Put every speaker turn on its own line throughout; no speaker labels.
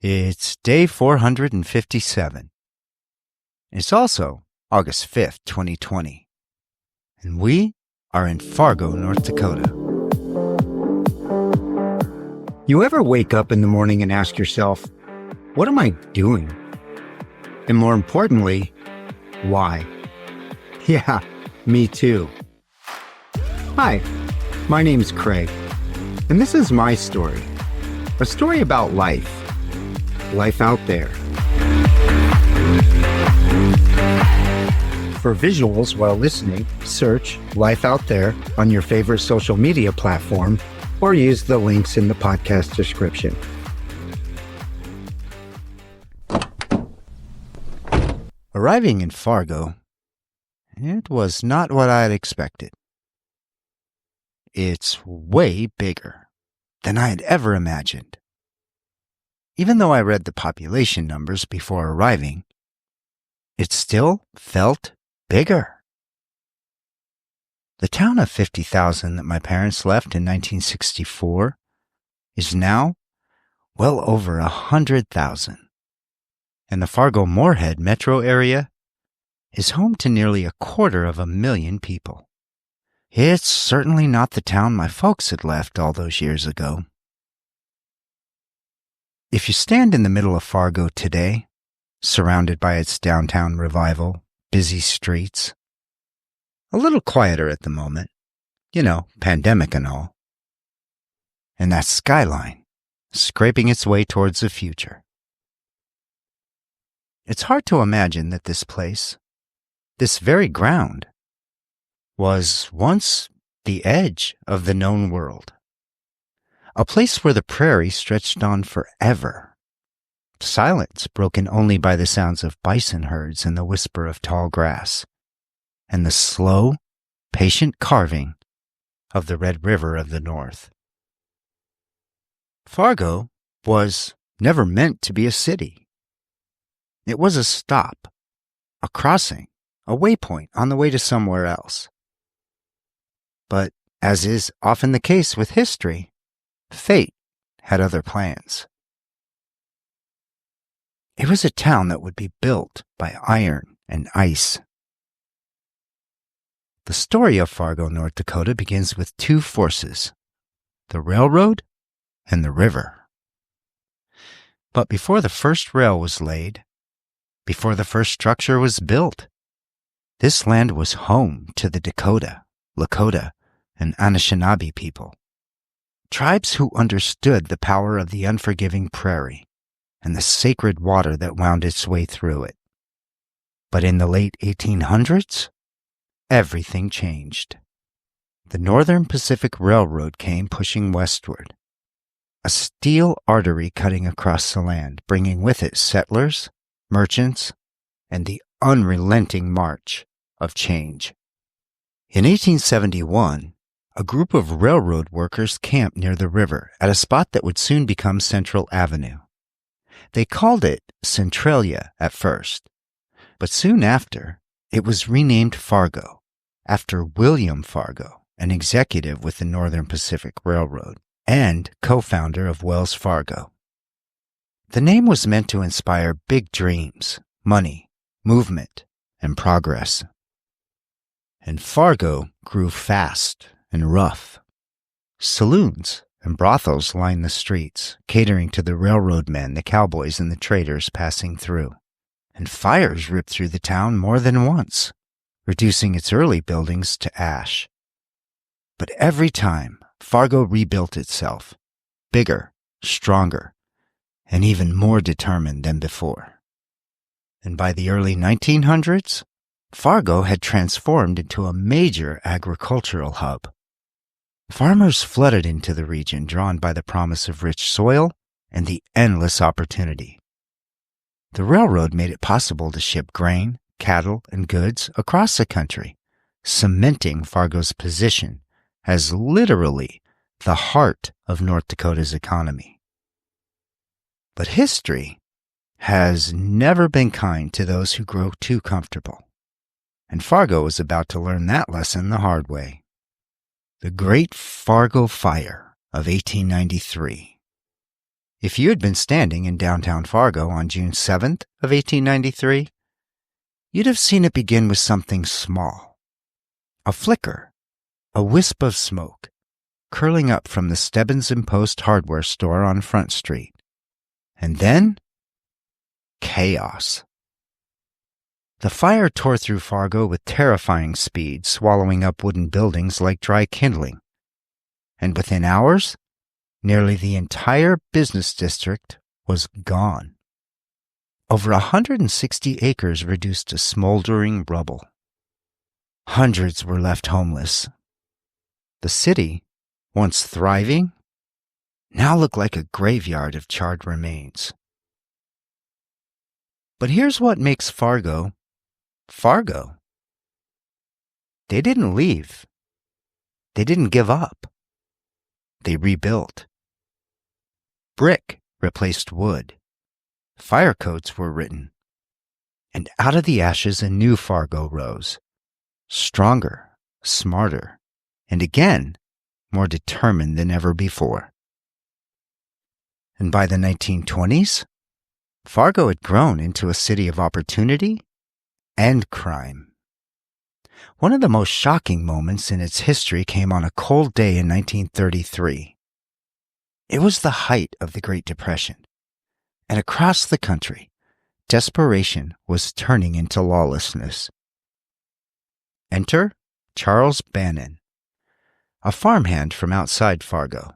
It's day 457. It's also August 5th, 2020. And we are in Fargo, North Dakota.
You ever wake up in the morning and ask yourself, what am I doing? And more importantly, why? Yeah, me too. Hi, my name's Craig, and this is my story. A story about life. Life out there. For visuals while listening, search Life Out There on your favorite social media platform or use the links in the podcast description.
Arriving in Fargo, it was not what I had expected. It's way bigger than I had ever imagined. Even though I read the population numbers before arriving, it still felt bigger. The town of 50,000 that my parents left in 1964 is now well over 100,000. And the Fargo-Moorhead metro area is home to nearly 250,000 people. It's certainly not the town my folks had left all those years ago. If you stand in the middle of Fargo today, surrounded by its downtown revival, busy streets, a little quieter at the moment, pandemic and all, and that skyline scraping its way towards the future. It's hard to imagine that this place, this very ground, was once the edge of the known world. A place where the prairie stretched on forever. Silence broken only by the sounds of bison herds and the whisper of tall grass, and the slow, patient carving of the Red River of the North. Fargo was never meant to be a city. It was a stop, a crossing, a waypoint on the way to somewhere else. But, as is often the case with history, fate had other plans. It was a town that would be built by iron and ice. The story of Fargo, North Dakota begins with two forces, the railroad and the river. But before the first rail was laid, before the first structure was built, this land was home to the Dakota, Lakota, and Anishinaabe people. Tribes who understood the power of the unforgiving prairie and the sacred water that wound its way through it. But in the late 1800s, everything changed. The Northern Pacific Railroad came pushing westward, a steel artery cutting across the land, bringing with it settlers, merchants, and the unrelenting march of change. In 1871, a group of railroad workers camped near the river at a spot that would soon become Central Avenue. They called it Centralia at first, but soon after, it was renamed Fargo, after William Fargo, an executive with the Northern Pacific Railroad and co-founder of Wells Fargo. The name was meant to inspire big dreams, money, movement, and progress. And Fargo grew fast and rough. Saloons and brothels lined the streets, catering to the railroad men, the cowboys, and the traders passing through. And fires ripped through the town more than once, reducing its early buildings to ash. But every time, Fargo rebuilt itself, bigger, stronger, and even more determined than before. And by the early 1900s, Fargo had transformed into a major agricultural hub. Farmers flooded into the region, drawn by the promise of rich soil and the endless opportunity. The railroad made it possible to ship grain, cattle, and goods across the country, cementing Fargo's position as literally the heart of North Dakota's economy. But history has never been kind to those who grow too comfortable, and Fargo was about to learn that lesson the hard way. The Great Fargo Fire of 1893. If you had been standing in downtown Fargo on June 7th of 1893, you'd have seen it begin with something small. A flicker, a wisp of smoke, curling up from the Stebbins & Post hardware store on Front Street. And then, chaos. The fire tore through Fargo with terrifying speed, swallowing up wooden buildings like dry kindling. And within hours, nearly the entire business district was gone. Over 160 acres reduced to smoldering rubble. Hundreds were left homeless. The city, once thriving, now looked like a graveyard of charred remains. But here's what makes Fargo, Fargo. They didn't leave. They didn't give up. They rebuilt. Brick replaced wood. Fire codes were written. And out of the ashes a new Fargo rose. Stronger, smarter, and again, more determined than ever before. And by the 1920s, Fargo had grown into a city of opportunity and crime. One of the most shocking moments in its history came on a cold day in 1933. It was the height of the Great Depression, and across the country, desperation was turning into lawlessness. Enter Charles Bannon, a farmhand from outside Fargo.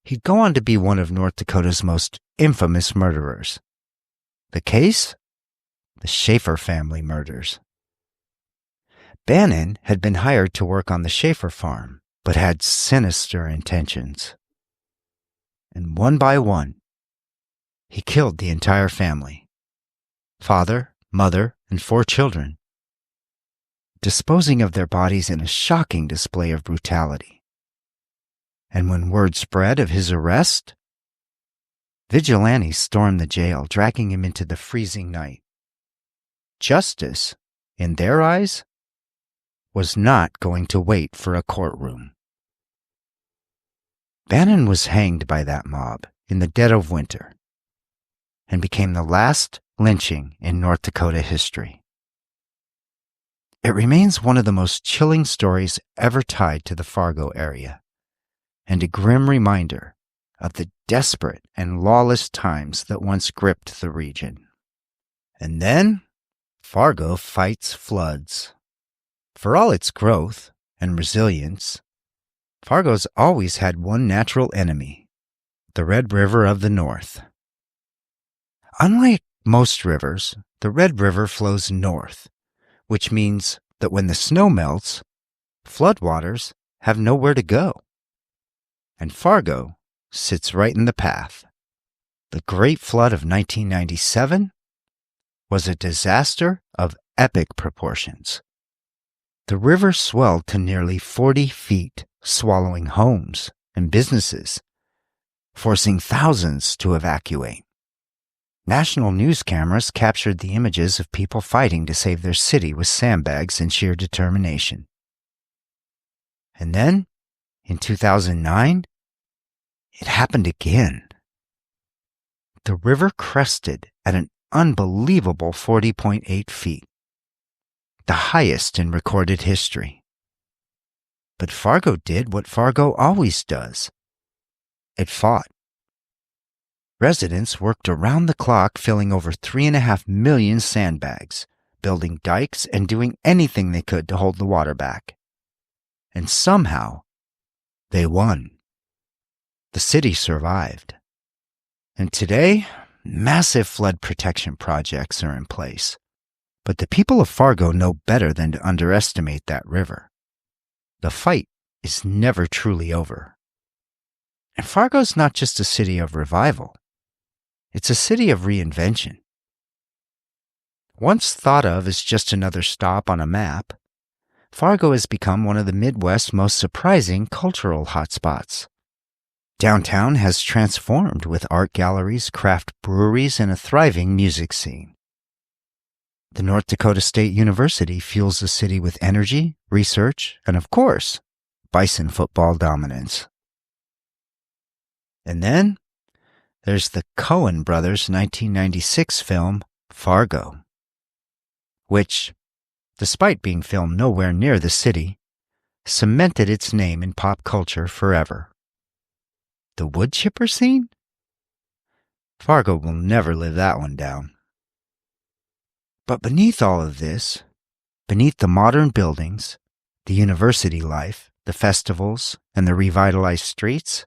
He'd go on to be one of North Dakota's most infamous murderers. The case? The Schaefer family murders. Bannon had been hired to work on the Schaefer farm, but had sinister intentions. And one by one, he killed the entire family. Father, mother, and 4 children, disposing of their bodies in a shocking display of brutality. And when word spread of his arrest, vigilantes stormed the jail, dragging him into the freezing night. Justice, in their eyes, was not going to wait for a courtroom. Bannon was hanged by that mob in the dead of winter and became the last lynching in North Dakota history. It remains one of the most chilling stories ever tied to the Fargo area, and a grim reminder of the desperate and lawless times that once gripped the region. And then, Fargo fights floods. For all its growth and resilience, Fargo's always had one natural enemy, the Red River of the North. Unlike most rivers, the Red River flows north, which means that when the snow melts, floodwaters have nowhere to go. And Fargo sits right in the path. The Great Flood of 1997 was a disaster of epic proportions. The river swelled to nearly 40 feet, swallowing homes and businesses, forcing thousands to evacuate. National news cameras captured the images of people fighting to save their city with sandbags and sheer determination. And then, in 2009, it happened again. The river crested at an unbelievable 40.8 feet, the highest in recorded history. But Fargo did what Fargo always does. It fought. Residents worked around the clock filling over 3.5 million sandbags, building dikes and doing anything they could to hold the water back. And somehow, they won. The city survived. And today, massive flood protection projects are in place. But the people of Fargo know better than to underestimate that river. The fight is never truly over. And Fargo's not just a city of revival. It's a city of reinvention. Once thought of as just another stop on a map, Fargo has become one of the Midwest's most surprising cultural hotspots. Downtown has transformed with art galleries, craft breweries, and a thriving music scene. The North Dakota State University fuels the city with energy, research, and of course, Bison football dominance. And then, there's the Coen brothers' 1996 film, Fargo, which, despite being filmed nowhere near the city, cemented its name in pop culture forever. The wood chipper scene? Fargo will never live that one down. But beneath all of this, beneath the modern buildings, the university life, the festivals, and the revitalized streets,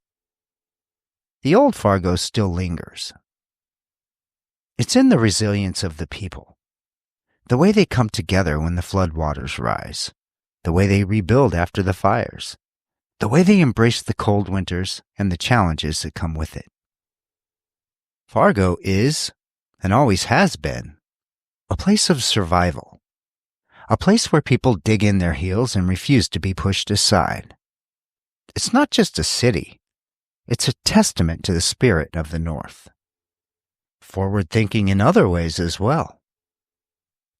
the old Fargo still lingers. It's in the resilience of the people, the way they come together when the floodwaters rise, the way they rebuild after the fires, the way they embrace the cold winters and the challenges that come with it. Fargo is, and always has been, a place of survival, a place where people dig in their heels and refuse to be pushed aside. It's not just a city, it's a testament to the spirit of the North. Forward-thinking in other ways as well.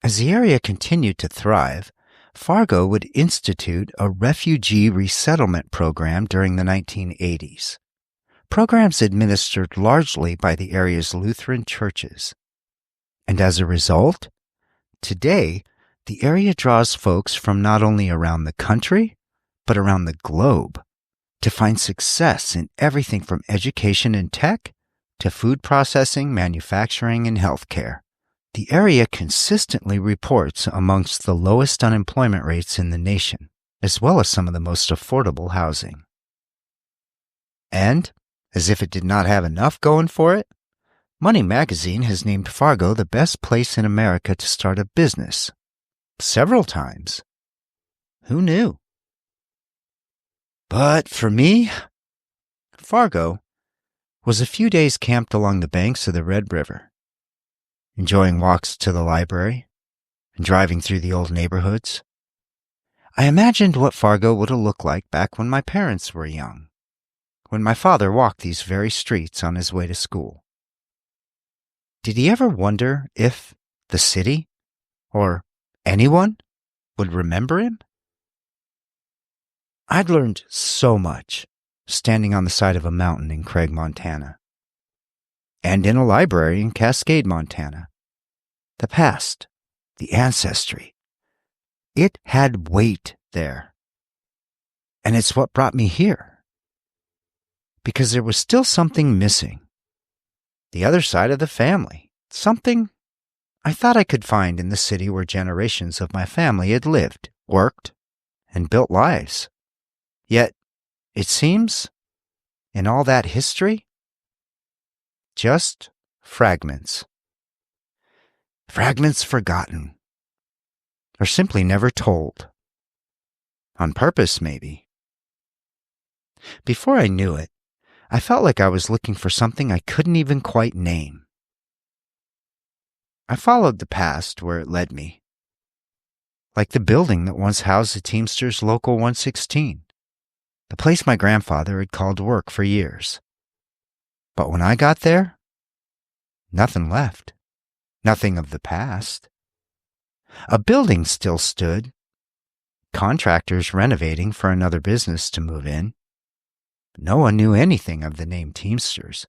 As the area continued to thrive, Fargo would institute a refugee resettlement program during the 1980s. Programs administered largely by the area's Lutheran churches. And as a result, today, the area draws folks from not only around the country, but around the globe to find success in everything from education and tech to food processing, manufacturing, and healthcare. The area consistently reports amongst the lowest unemployment rates in the nation, as well as some of the most affordable housing. And, as if it did not have enough going for it, Money Magazine has named Fargo the best place in America to start a business. Several times. Who knew? But for me, Fargo was a few days camped along the banks of the Red River, enjoying walks to the library and driving through the old neighborhoods. I imagined what Fargo would have looked like back when my parents were young, when my father walked these very streets on his way to school. Did he ever wonder if the city, or anyone, would remember him? I'd learned so much standing on the side of a mountain in Craig, Montana, and in a library in Cascade, Montana. The past, the ancestry, it had weight there. And it's what brought me here. Because there was still something missing. The other side of the family. Something I thought I could find in the city where generations of my family had lived, worked, and built lives. Yet, it seems, in all that history, just fragments. Fragments forgotten. Or simply never told. On purpose, maybe. Before I knew it, I felt like I was looking for something I couldn't even quite name. I followed the past where it led me. Like the building that once housed the Teamsters Local 116, the place my grandfather had called to work for years. But when I got there, nothing left. Nothing of the past. A building still stood, contractors renovating for another business to move in. No one knew anything of the name Teamsters.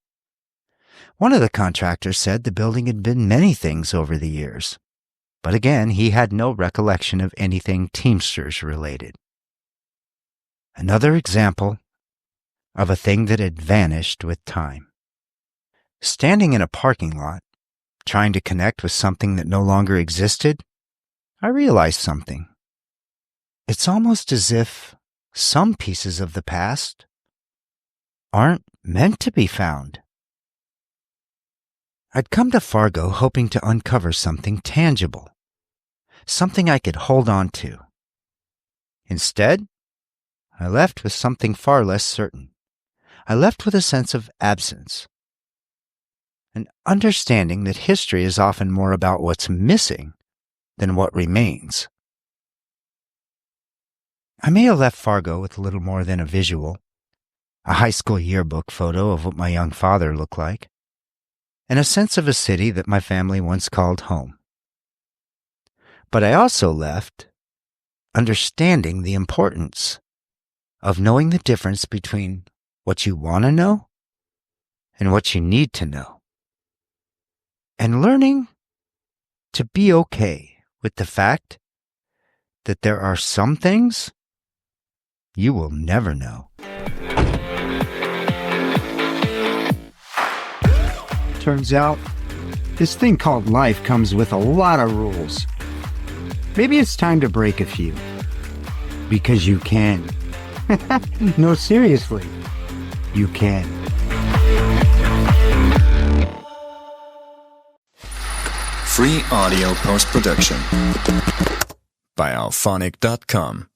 One of the contractors said the building had been many things over the years, but again, he had no recollection of anything Teamsters related. Another example of a thing that had vanished with time. Standing in a parking lot, trying to connect with something that no longer existed, I realized something. It's almost as if some pieces of the past aren't meant to be found. I'd come to Fargo hoping to uncover something tangible, something I could hold on to. Instead, I left with something far less certain. I left with a sense of absence, an understanding that history is often more about what's missing than what remains. I may have left Fargo with little more than a visual, a high school yearbook photo of what my young father looked like, and a sense of a city that my family once called home. But I also left understanding the importance of knowing the difference between what you want to know and what you need to know. And learning to be okay with the fact that there are some things you will never know.
Turns out, this thing called life comes with a lot of rules. Maybe it's time to break a few. Because you can. No, seriously, you can.
Free audio post-production by alphonic.com.